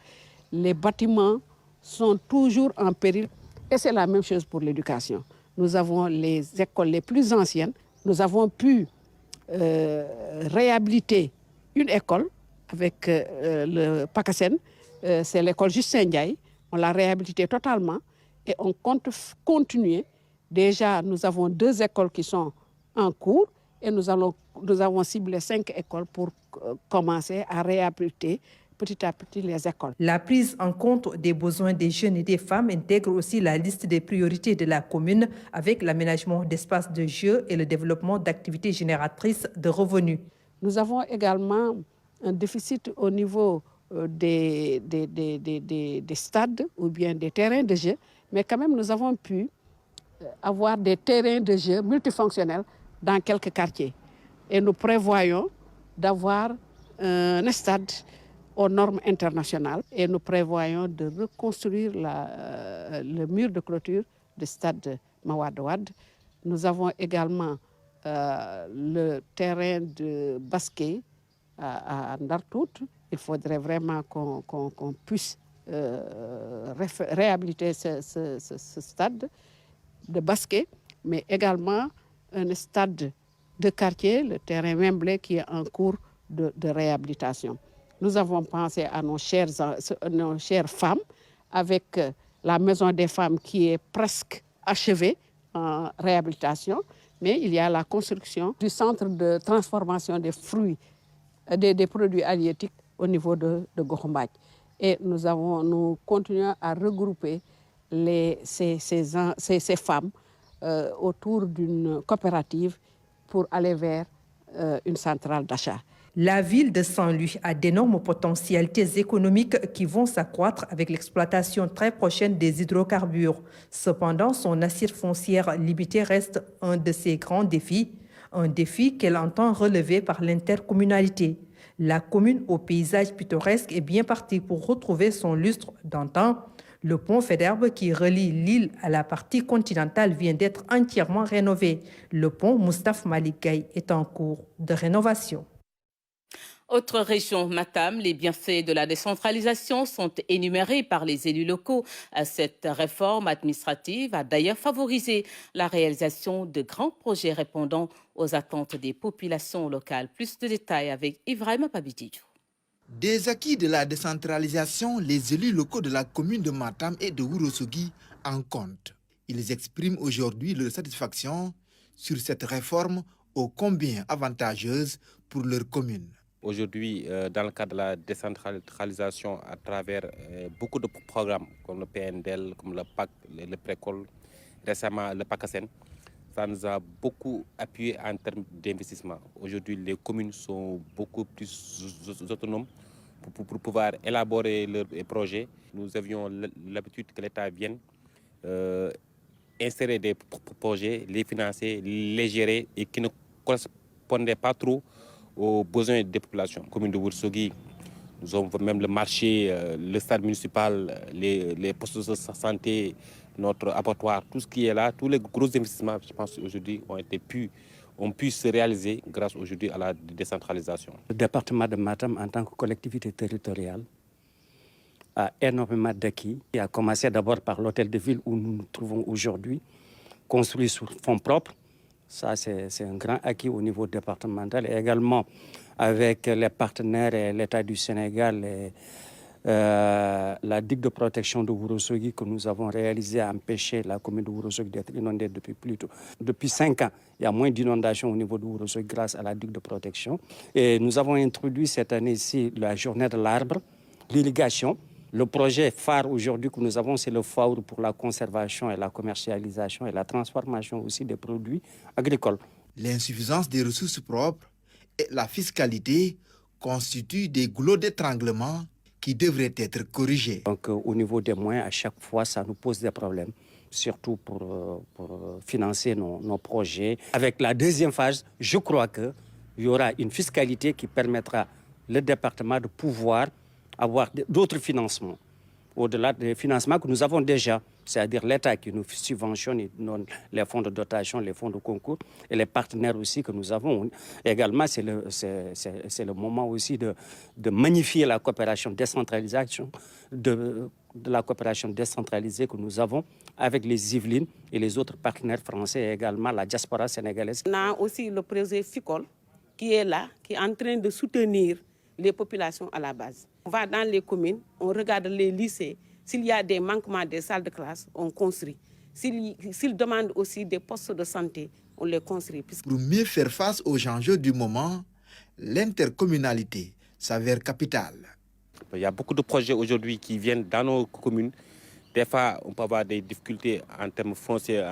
Les bâtiments sont toujours en péril et c'est la même chose pour l'éducation. Nous avons les écoles les plus anciennes. Nous avons pu réhabiliter une école avec le PACASEN, c'est l'école Justin Ndiaye. On l'a réhabilitée totalement. Et on compte continuer. Déjà, nous avons 2 écoles qui sont en cours et nous avons ciblé 5 écoles pour commencer à réhabiliter petit à petit les écoles. La prise en compte des besoins des jeunes et des femmes intègre aussi la liste des priorités de la commune avec l'aménagement d'espaces de jeu et le développement d'activités génératrices de revenus. Nous avons également un déficit au niveau des stades ou bien des terrains de jeu. Mais quand même, nous avons pu avoir des terrains de jeu multifonctionnels dans quelques quartiers. Et nous prévoyons d'avoir un stade aux normes internationales. Et nous prévoyons de reconstruire le mur de clôture du stade Mawade Wade. Nous avons également le terrain de basket à Ndartout. Il faudrait vraiment qu'on puisse réhabiliter ce stade de basket, mais également un stade de quartier, le terrain Wembley, qui est en cours de réhabilitation. Nous avons pensé à nos chères femmes, avec la maison des femmes qui est presque achevée en réhabilitation, mais il y a la construction du centre de transformation des fruits, des produits halieutiques au niveau de Gokhombath. Et nous continuons à regrouper ces femmes autour d'une coopérative pour aller vers une centrale d'achat. La ville de Saint-Louis a d'énormes potentialités économiques qui vont s'accroître avec l'exploitation très prochaine des hydrocarbures. Cependant, son assiette foncière limitée reste un de ses grands défis, un défi qu'elle entend relever par l'intercommunalité. La commune au paysage pittoresque est bien partie pour retrouver son lustre d'antan. Le pont Faidherbe qui relie l'île à la partie continentale vient d'être entièrement rénové. Le pont Moustapha Malik Gaye est en cours de rénovation. Autre région, Matam, les bienfaits de la décentralisation sont énumérés par les élus locaux. Cette réforme administrative a d'ailleurs favorisé la réalisation de grands projets répondant aux attentes des populations locales. Plus de détails avec Ibrahima Pabididou. Des acquis de la décentralisation, les élus locaux de la commune de Matam et de Ourossogui en comptent. Ils expriment aujourd'hui leur satisfaction sur cette réforme ô combien avantageuse pour leur commune. Aujourd'hui, dans le cadre de la décentralisation à travers beaucoup de programmes comme le PNDL, comme le PAC, le Précol, récemment le PACASEN, ça nous a beaucoup appuyé en termes d'investissement. Aujourd'hui, les communes sont beaucoup plus autonomes pour pouvoir élaborer leurs projets. Nous avions l'habitude que l'État vienne insérer des projets, les financer, les gérer et qui ne correspondaient pas trop aux besoins des populations. Commune de Ourossogui, nous avons même le marché, le stade municipal, les postes de santé, notre abattoir, tout ce qui est là, tous les gros investissements, je pense, aujourd'hui ont pu se réaliser grâce aujourd'hui à la décentralisation. Le département de Matam, en tant que collectivité territoriale, a énormément d'acquis. Il a commencé d'abord par l'hôtel de ville où nous nous trouvons aujourd'hui, construit sur fonds propres. Ça, c'est un grand acquis au niveau départemental. Et également avec les partenaires et l'État du Sénégal, et, la digue de protection de Ourossogui que nous avons réalisée a empêché la commune de Ourossogui d'être inondée depuis 5 ans. Il y a moins d'inondations au niveau de Ourossogui grâce à la digue de protection. Et nous avons introduit cette année-ci la journée de l'arbre, l'irrigation. Le projet phare aujourd'hui que nous avons, c'est le FAOR pour la conservation et la commercialisation et la transformation aussi des produits agricoles. L'insuffisance des ressources propres et la fiscalité constituent des goulots d'étranglement qui devraient être corrigés. Donc au niveau des moyens, à chaque fois, ça nous pose des problèmes, surtout pour financer nos projets. Avec la deuxième phase, je crois qu'il y aura une fiscalité qui permettra le département de pouvoir avoir d'autres financements, au-delà des financements que nous avons déjà, c'est-à-dire l'État qui nous subventionne, il donne les fonds de dotation, les fonds de concours, et les partenaires aussi que nous avons. Également, c'est le moment aussi de magnifier la coopération décentralisation, de la coopération décentralisée que nous avons avec les Yvelines et les autres partenaires français, et également la diaspora sénégalaise. On a aussi le projet FICOL qui est là, qui est en train de soutenir les populations à la base. On va dans les communes, on regarde les lycées. S'il y a des manquements des salles de classe, on construit. S'ils demandent aussi des postes de santé, on les construit. Pour mieux faire face aux enjeux du moment, l'intercommunalité s'avère capitale. Il y a beaucoup de projets aujourd'hui qui viennent dans nos communes. Des fois, on peut avoir des difficultés en termes fonciers,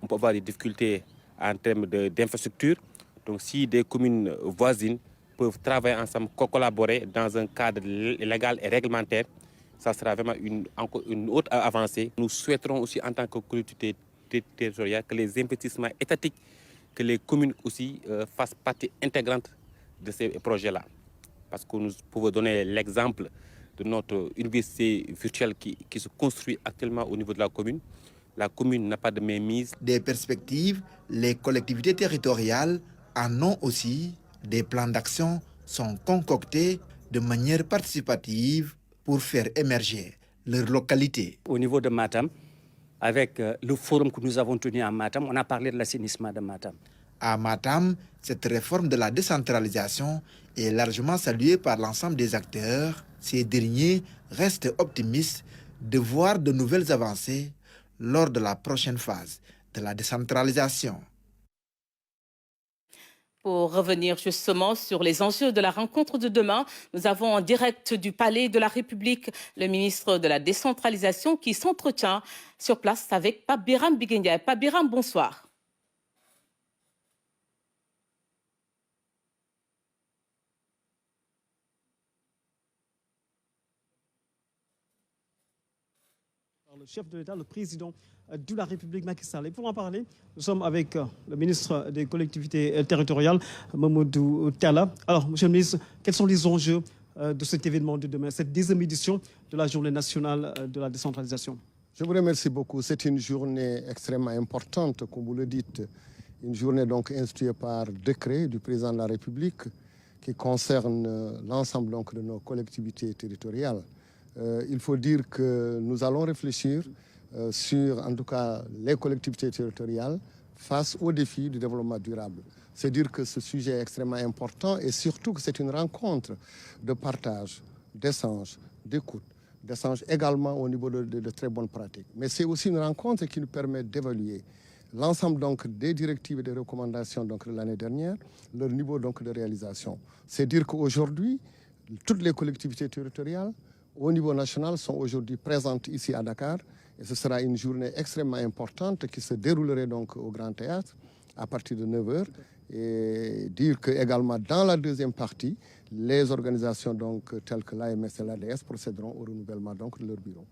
on peut avoir des difficultés en termes d'infrastructures. Donc si des communes voisines peuvent travailler ensemble, collaborer dans un cadre légal et réglementaire, ça sera vraiment une autre avancée. Nous souhaiterons aussi en tant que collectivité territoriale que les investissements étatiques, que les communes aussi fassent partie intégrante de ces projets-là. Parce que nous pouvons donner l'exemple de notre université virtuelle qui se construit actuellement au niveau de la commune. La commune n'a pas de mainmise. Des perspectives, les collectivités territoriales en ont aussi. Des plans d'action sont concoctés de manière participative pour faire émerger leur localité. Au niveau de Matam, avec le forum que nous avons tenu à Matam, on a parlé de l'assainissement de Matam. À Matam, cette réforme de la décentralisation est largement saluée par l'ensemble des acteurs. Ces derniers restent optimistes de voir de nouvelles avancées lors de la prochaine phase de la décentralisation. Pour revenir justement sur les enjeux de la rencontre de demain, nous avons en direct du Palais de la République le ministre de la Décentralisation qui s'entretient sur place avec Pape Biram Biguendiaï. Pape Biram, bonsoir. Le chef de l'État, le président de la République, Macky Sall. Et pour en parler, nous sommes avec le ministre des collectivités territoriales, Mamadou Talla. Alors, monsieur le ministre, quels sont les enjeux de cet événement de demain, cette 10e édition de la Journée nationale de la décentralisation? Je vous remercie beaucoup. C'est une journée extrêmement importante, comme vous le dites. Une journée donc instituée par décret du président de la République qui concerne l'ensemble donc de nos collectivités territoriales. Il faut dire que nous allons réfléchir sur, en tout cas, les collectivités territoriales face aux défis du développement durable. C'est dire que ce sujet est extrêmement important et surtout que c'est une rencontre de partage, d'échange, d'écoute, d'échange également au niveau de très bonnes pratiques. Mais c'est aussi une rencontre qui nous permet d'évaluer l'ensemble donc des directives et des recommandations donc de l'année dernière, leur niveau donc de réalisation. C'est dire qu'aujourd'hui, toutes les collectivités territoriales au niveau national sont aujourd'hui présentes ici à Dakar et ce sera une journée extrêmement importante qui se déroulerait donc au Grand Théâtre à partir de 9h et dire que également dans la deuxième partie, les organisations donc telles que l'AMS et l'ADS procéderont au renouvellement donc de leur bureau.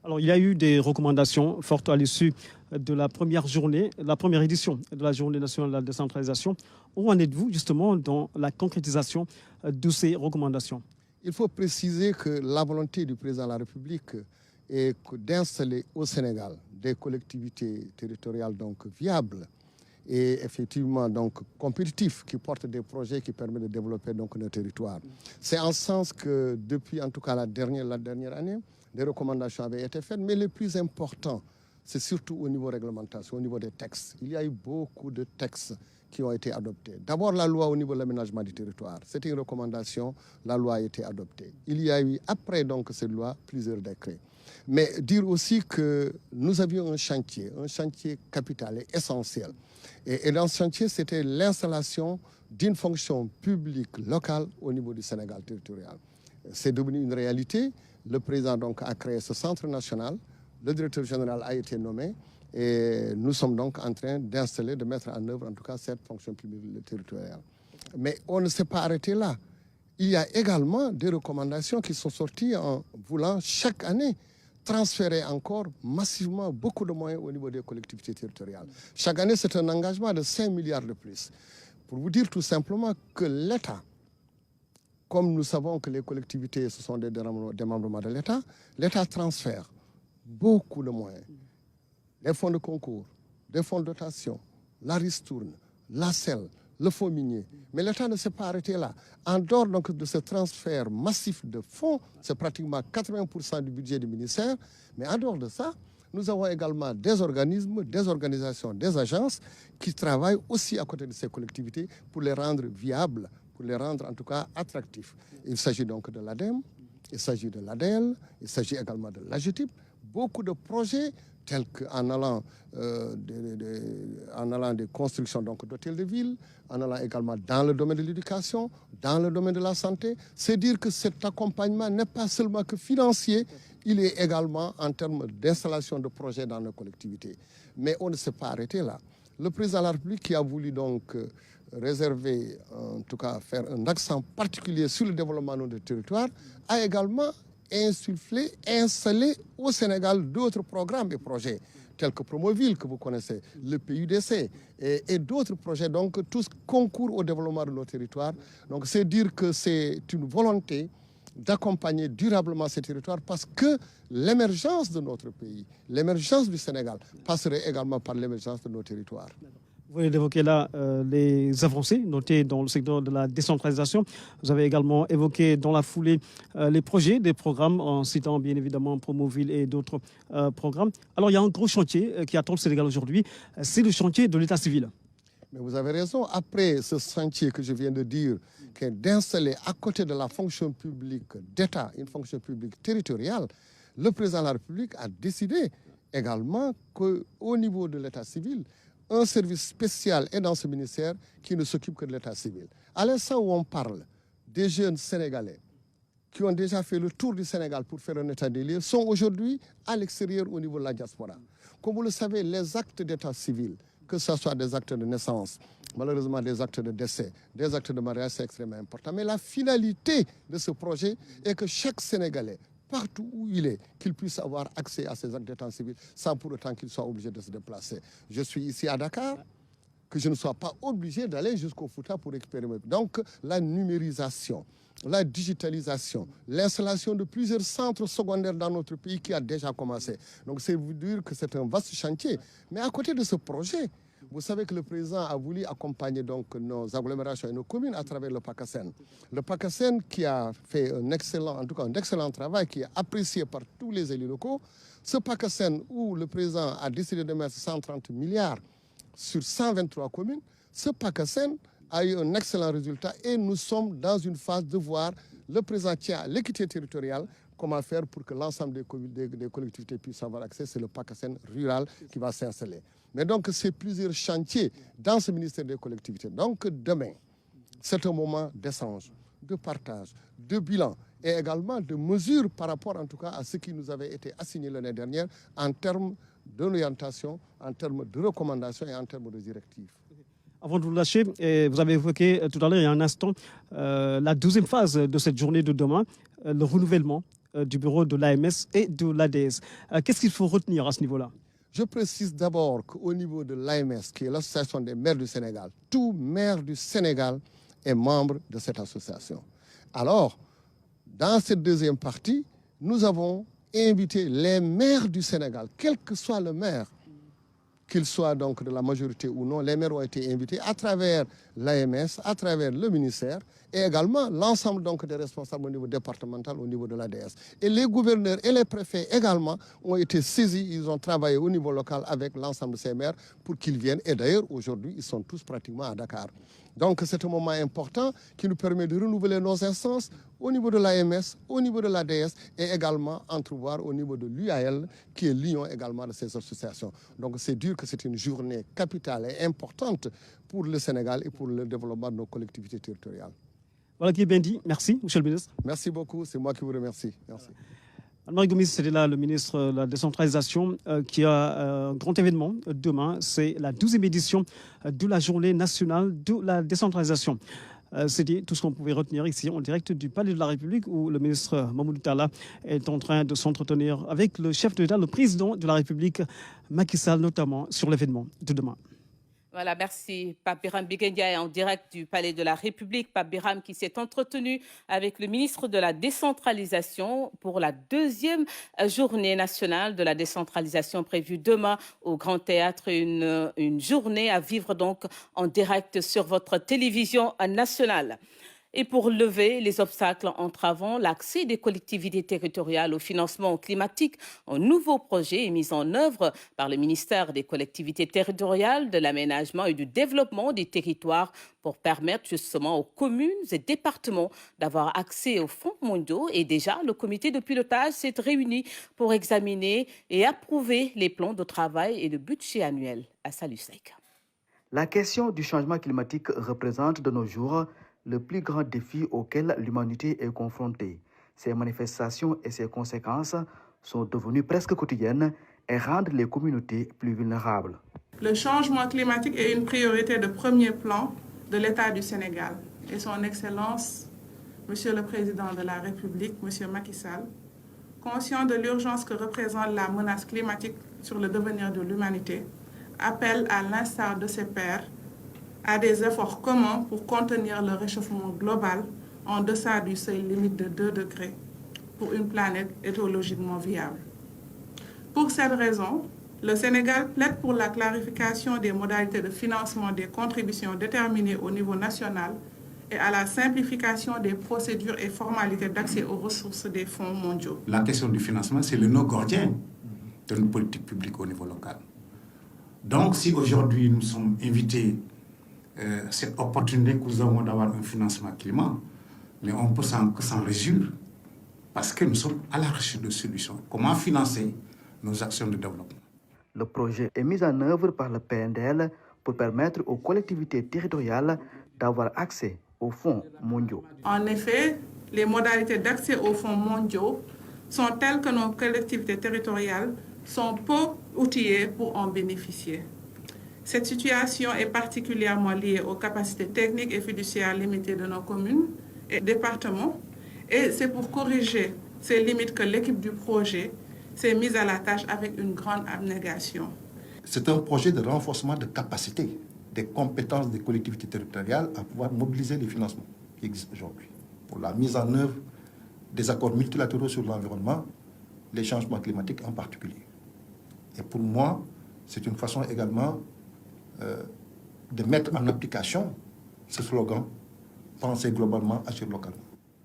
Alors, il y a eu des recommandations fortes à l'issue de la première journée, la première édition de la Journée nationale de la décentralisation. Où en êtes-vous justement dans la concrétisation de ces recommandations? Il faut préciser que la volonté du président de la République est d'installer au Sénégal des collectivités territoriales donc viables et effectivement donc compétitifs qui portent des projets qui permettent de développer donc nos territoires. C'est en ce sens que depuis en tout cas la dernière année, des recommandations avaient été faites, mais le plus important, c'est surtout au niveau réglementation, au niveau des textes. Il y a eu beaucoup de textes qui ont été adoptés. D'abord, la loi au niveau de l'aménagement du territoire. C'était une recommandation, la loi a été adoptée. Il y a eu, après donc cette loi, plusieurs décrets. Mais dire aussi que nous avions un chantier capital et essentiel. Et dans ce chantier, c'était l'installation d'une fonction publique locale au niveau du Sénégal territorial. C'est devenu une réalité. Le président donc a créé ce centre national. Le directeur général a été nommé. Et nous sommes donc en train d'installer, de mettre en œuvre en tout cas cette fonction publique territoriale. Mais on ne s'est pas arrêté là. Il y a également des recommandations qui sont sorties en voulant chaque année transférer encore massivement beaucoup de moyens au niveau des collectivités territoriales. Chaque année, c'est un engagement de 5 milliards de plus. Pour vous dire tout simplement que l'État, comme nous savons que les collectivités, ce sont des démembrements de l'État, l'État transfère beaucoup de moyens. Les fonds de concours, des fonds de dotation, la ristourne, la selle, le fonds minier. Mais l'État ne s'est pas arrêté là. En dehors donc, de ce transfert massif de fonds, c'est pratiquement 80% du budget du ministère. Mais en dehors de ça, nous avons également des organismes, des organisations, des agences qui travaillent aussi à côté de ces collectivités pour les rendre viables, pour les rendre en tout cas attractifs. Il s'agit donc de l'ADEME, il s'agit de l'ADEL, il s'agit également de l'AGETIP. Beaucoup de projets tels qu'en allant, des constructions d'hôtels de ville, en allant également dans le domaine de l'éducation, dans le domaine de la santé. C'est dire que cet accompagnement n'est pas seulement que financier, il est également en termes d'installation de projets dans nos collectivités. Mais on ne s'est pas arrêté là. Le président de la République qui a voulu donc réserver, en tout cas faire un accent particulier sur le développement de nos territoires, a également installé au Sénégal d'autres programmes et projets, tels que Promoville, que vous connaissez, le PUDC, et d'autres projets, donc tous concourent au développement de nos territoires. Donc c'est dire que c'est une volonté d'accompagner durablement ces territoires parce que l'émergence de notre pays, l'émergence du Sénégal, passerait également par l'émergence de nos territoires. Vous venez d'évoquer là les avancées notées dans le secteur de la décentralisation. Vous avez également évoqué dans la foulée les projets, des programmes, en citant bien évidemment Promoville et d'autres programmes. Alors il y a un gros chantier qui attend le Sénégal aujourd'hui, c'est le chantier de l'état civil. Mais vous avez raison, après ce chantier que je viens de dire, qui est d'installer à côté de la fonction publique d'État, une fonction publique territoriale, le président de la République a décidé également qu'au niveau de l'état civil, un service spécial est dans ce ministère qui ne s'occupe que de l'état civil. À l'instant où on parle des jeunes Sénégalais qui ont déjà fait le tour du Sénégal pour faire un état des lieux sont aujourd'hui à l'extérieur au niveau de la diaspora. Comme vous le savez, les actes d'état civil, que ce soit des actes de naissance, malheureusement des actes de décès, des actes de mariage, c'est extrêmement important. Mais la finalité de ce projet est que chaque Sénégalais, partout où il est, qu'il puisse avoir accès à ces actes d'état civil sans pour autant qu'il soit obligé de se déplacer. Je suis ici à Dakar, que je ne sois pas obligé d'aller jusqu'au Fouta pour récupérer mes... Donc la numérisation, la digitalisation, l'installation de plusieurs centres secondaires dans notre pays qui a déjà commencé. Donc c'est vous dire que c'est un vaste chantier. Mais à côté de ce projet, Vous savez que le président a voulu accompagner donc nos agglomérations et nos communes à travers le PACASEN. Le PACASEN qui a fait un excellent travail, qui est apprécié par tous les élus locaux. Ce PACASEN où le président a décidé de mettre 130 milliards sur 123 communes, ce PACASEN a eu un excellent résultat et nous sommes dans une phase de voir le président tient à l'équité territoriale, comment faire pour que l'ensemble des collectivités puissent avoir accès. C'est le PACASEN rural qui va s'installer. Mais donc, c'est plusieurs chantiers dans ce ministère des collectivités. Donc, demain, c'est un moment d'échange, de partage, de bilan et également de mesures par rapport, en tout cas, à ce qui nous avait été assigné l'année dernière en termes d'orientation, en termes de recommandations et en termes de directives. Avant de vous lâcher, vous avez évoqué tout à l'heure, il y a un instant, la 12e phase de cette journée de demain, le renouvellement du bureau de l'AMS et de l'ADS. Qu'est-ce qu'il faut retenir à ce niveau-là? Je précise d'abord qu'au niveau de l'AMS, qui est l'association des maires du Sénégal, tout maire du Sénégal est membre de cette association. Alors, dans cette deuxième partie, nous avons invité les maires du Sénégal, quel que soit le maire, qu'il soit donc de la majorité ou non, les maires ont été invités à travers l'AMS, à travers le ministère et également l'ensemble donc des responsables au niveau départemental, au niveau de l'ADS. Et les gouverneurs et les préfets également ont été saisis, ils ont travaillé au niveau local avec l'ensemble de ces maires pour qu'ils viennent. Et d'ailleurs, aujourd'hui, ils sont tous pratiquement à Dakar. Donc c'est un moment important qui nous permet de renouveler nos instances au niveau de l'AMS, au niveau de l'ADS et également entrevoir au niveau de l'UAL qui est l'union également de ces associations. Donc c'est dire que c'est une journée capitale et importante pour le Sénégal et pour le développement de nos collectivités territoriales. Voilà qui est bien dit. Merci, Monsieur le ministre. Merci beaucoup, c'est moi qui vous remercie. Merci. Anne-Marie Gomis, c'était là le ministre de la décentralisation qui a un grand événement demain. C'est la 12e édition de la journée nationale de la décentralisation. C'était tout ce qu'on pouvait retenir ici en direct du Palais de la République où le ministre Mamadou Talla est en train de s'entretenir avec le chef de l'État, le président de la République, Macky Sall, notamment sur l'événement de demain. Voilà, merci. Pape Biram Bigendia est en direct du Palais de la République. Pape Biram qui s'est entretenu avec le ministre de la décentralisation pour la 2e journée nationale de la décentralisation prévue demain au Grand Théâtre. Une journée à vivre donc en direct sur votre télévision nationale. Et pour lever les obstacles entravant l'accès des collectivités territoriales au financement climatique, un nouveau projet est mis en œuvre par le ministère des collectivités territoriales, de l'aménagement et du développement des territoires pour permettre justement aux communes et départements d'avoir accès aux fonds mondiaux. Et déjà, le comité de pilotage s'est réuni pour examiner et approuver les plans de travail et de budget annuel à Salusec. La question du changement climatique représente de nos jours le plus grand défi auquel l'humanité est confrontée. Ces manifestations et ses conséquences sont devenues presque quotidiennes et rendent les communautés plus vulnérables. Le changement climatique est une priorité de premier plan de l'État du Sénégal. Et son Excellence, Monsieur le Président de la République, Monsieur Macky Sall, conscient de l'urgence que représente la menace climatique sur le devenir de l'humanité, appelle à l'instar de ses pairs à des efforts communs pour contenir le réchauffement global en deçà du seuil limite de 2 degrés pour une planète écologiquement viable. Pour cette raison, le Sénégal plaide pour la clarification des modalités de financement des contributions déterminées au niveau national et à la simplification des procédures et formalités d'accès aux ressources des fonds mondiaux. La question du financement, c'est le nœud gordien de notre politique publique au niveau local. Donc, si aujourd'hui nous sommes invités cette opportunité que nous avons d'avoir un financement climat, mais on peut s'en réjouir parce que nous sommes à la recherche de solutions. Comment financer nos actions de développement? Le projet est mis en œuvre par le PNDL pour permettre aux collectivités territoriales d'avoir accès aux fonds mondiaux. En effet, les modalités d'accès aux fonds mondiaux sont telles que nos collectivités territoriales sont peu outillées pour en bénéficier. Cette situation est particulièrement liée aux capacités techniques et fiduciaires limitées de nos communes et départements. Et c'est pour corriger ces limites que l'équipe du projet s'est mise à la tâche avec une grande abnégation. C'est un projet de renforcement de capacité, des compétences des collectivités territoriales à pouvoir mobiliser les financements qui existent aujourd'hui pour la mise en œuvre des accords multilatéraux sur l'environnement, les changements climatiques en particulier. Et pour moi, c'est une façon également de mettre en application ce slogan « Penser globalement, agir localement ».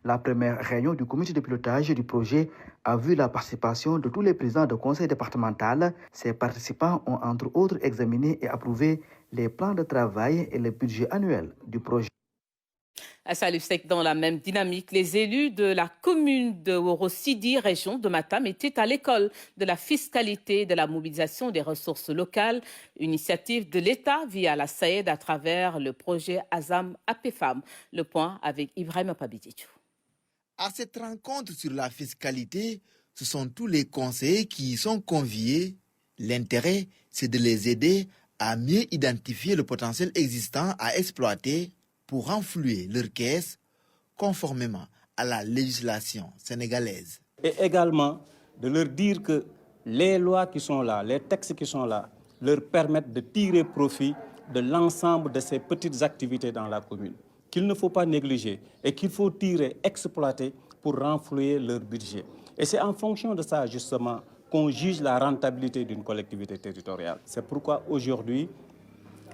La première réunion du comité de pilotage du projet a vu la participation de tous les présidents de conseil départemental. Ces participants ont entre autres examiné et approuvé les plans de travail et le budget annuel du projet. À Salufsek, dans la même dynamique, les élus de la commune de Woro-Sidi, région de Matam, étaient à l'école de la fiscalité et de la mobilisation des ressources locales, initiative de l'État via la SAED à travers le projet Azam APFAM. Le point avec Ibrahim Pabiditou. À cette rencontre sur la fiscalité, ce sont tous les conseillers qui y sont conviés. L'intérêt, c'est de les aider à mieux identifier le potentiel existant à exploiter pour renflouer leur caisse conformément à la législation sénégalaise. Et également de leur dire que les lois qui sont là, les textes qui sont là, leur permettent de tirer profit de l'ensemble de ces petites activités dans la commune, qu'il ne faut pas négliger et qu'il faut tirer, exploiter pour renflouer leur budget. Et c'est en fonction de ça, justement, qu'on juge la rentabilité d'une collectivité territoriale. C'est pourquoi aujourd'hui,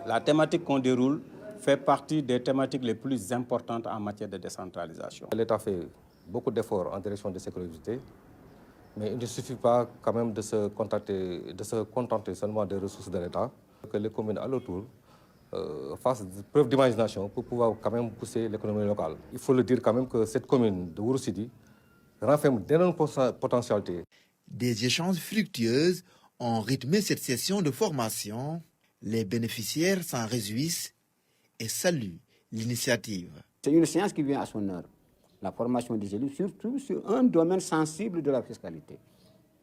la thématique qu'on déroule fait partie des thématiques les plus importantes en matière de décentralisation. L'État fait beaucoup d'efforts en direction de ces collectivités, mais il ne suffit pas quand même de se contenter seulement des ressources de l'État, que les communes à l'autour fassent preuve d'imagination pour pouvoir quand même pousser l'économie locale. Il faut le dire quand même que cette commune de Wuro-Sidi renferme d'énormes potentialités. Des échanges fructueux ont rythmé cette session de formation. Les bénéficiaires s'en réjouissent et saluent l'initiative. C'est une séance qui vient à son heure. La formation des élus, surtout sur un domaine sensible de la fiscalité.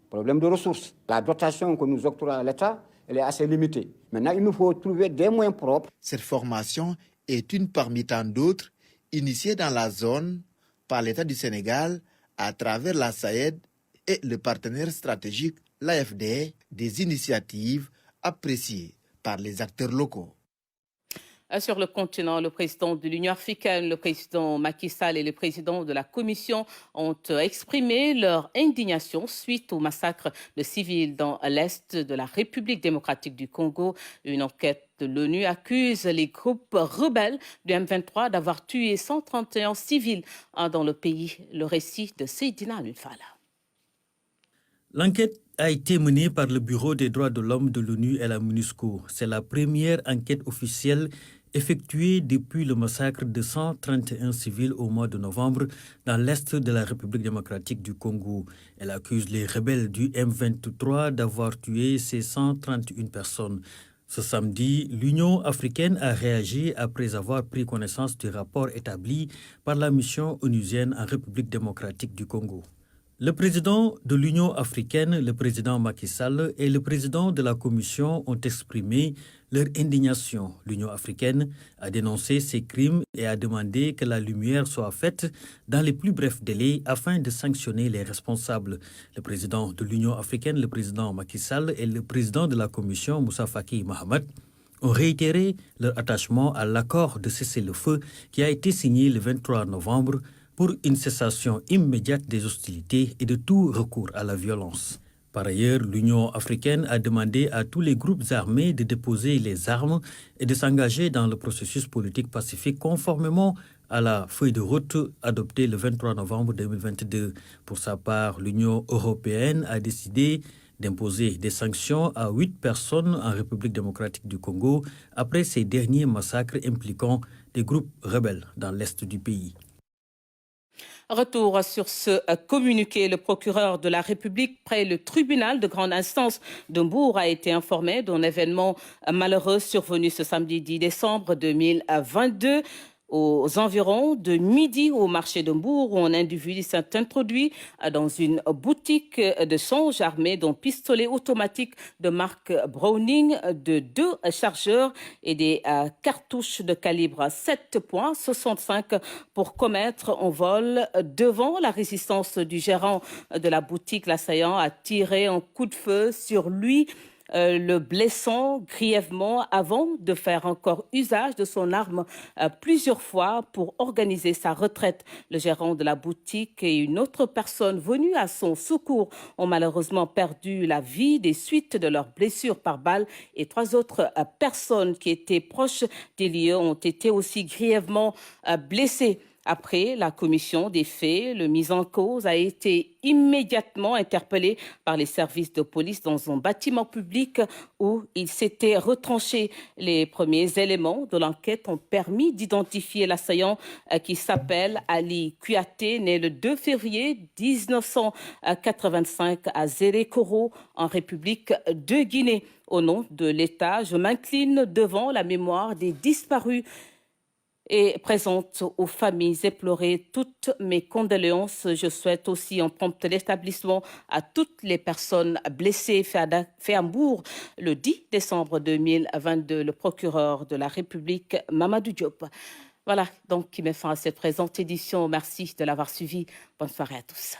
Problème de ressources. La dotation que nous octroie à l'État, elle est assez limitée. Maintenant, il nous faut trouver des moyens propres. Cette formation est une parmi tant d'autres initiée dans la zone par l'État du Sénégal à travers la SAED et le partenaire stratégique, l'AFD, des initiatives appréciées par les acteurs locaux. Sur le continent, le président de l'Union africaine, le président Macky Sall et le président de la Commission ont exprimé leur indignation suite au massacre de civils dans l'Est de la République démocratique du Congo. Une enquête de l'ONU accuse les groupes rebelles du M23 d'avoir tué 131 civils dans le pays. Le récit de Seydina Mufala. L'enquête a été menée par le Bureau des droits de l'homme de l'ONU et la MONUSCO. C'est la première enquête officielle effectuée depuis le massacre de 131 civils au mois de novembre dans l'est de la République démocratique du Congo. Elle accuse les rebelles du M23 d'avoir tué ces 131 personnes. Ce samedi, l'Union africaine a réagi après avoir pris connaissance du rapport établi par la mission onusienne en République démocratique du Congo. Le président de l'Union africaine, le président Macky Sall et le président de la Commission ont exprimé leur indignation. L'Union africaine a dénoncé ces crimes et a demandé que la lumière soit faite dans les plus brefs délais afin de sanctionner les responsables. Le président de l'Union africaine, le président Macky Sall et le président de la Commission, Moussa Faki Mahamat, ont réitéré leur attachement à l'accord de cessez-le-feu qui a été signé le 23 novembre pour une cessation immédiate des hostilités et de tout recours à la violence. Par ailleurs, l'Union africaine a demandé à tous les groupes armés de déposer les armes et de s'engager dans le processus politique pacifique conformément à la feuille de route adoptée le 23 novembre 2022. Pour sa part, l'Union européenne a décidé d'imposer des sanctions à 8 personnes en République démocratique du Congo après ces derniers massacres impliquant des groupes rebelles dans l'est du pays. Retour sur ce communiqué. Le procureur de la République près le tribunal de grande instance de Mbour a été informé d'un événement malheureux survenu ce samedi 10 décembre 2022. Aux environs de midi au marché de Mbour, où un individu s'est introduit dans une boutique de songe armé d'un pistolet automatique de marque Browning, de 2 chargeurs et des cartouches de calibre 7.65 pour commettre un vol. Devant la résistance du gérant de la boutique, l'assaillant a tiré un coup de feu sur lui. le blessant grièvement avant de faire encore usage de son arme plusieurs fois pour organiser sa retraite. Le gérant de la boutique et une autre personne venue à son secours ont malheureusement perdu la vie des suites de leurs blessures par balle et 3 autres personnes qui étaient proches des lieux ont été aussi grièvement blessées. Après la commission des faits, le mis en cause a été immédiatement interpellé par les services de police dans un bâtiment public où il s'était retranché. Les premiers éléments de l'enquête ont permis d'identifier l'assaillant qui s'appelle Ali Kouyaté, né le 2 février 1985 à Zérekoro, en République de Guinée. Au nom de l'État, je m'incline devant la mémoire des disparus et présente aux familles éplorées toutes mes condoléances. Je souhaite aussi un prompt rétablissement à toutes les personnes blessées fait à Mbour le 10 décembre 2022. Le procureur de la République, Mamadou Diop. Voilà donc qui met fin à cette présente édition. Merci de l'avoir suivi. Bonne soirée à tous.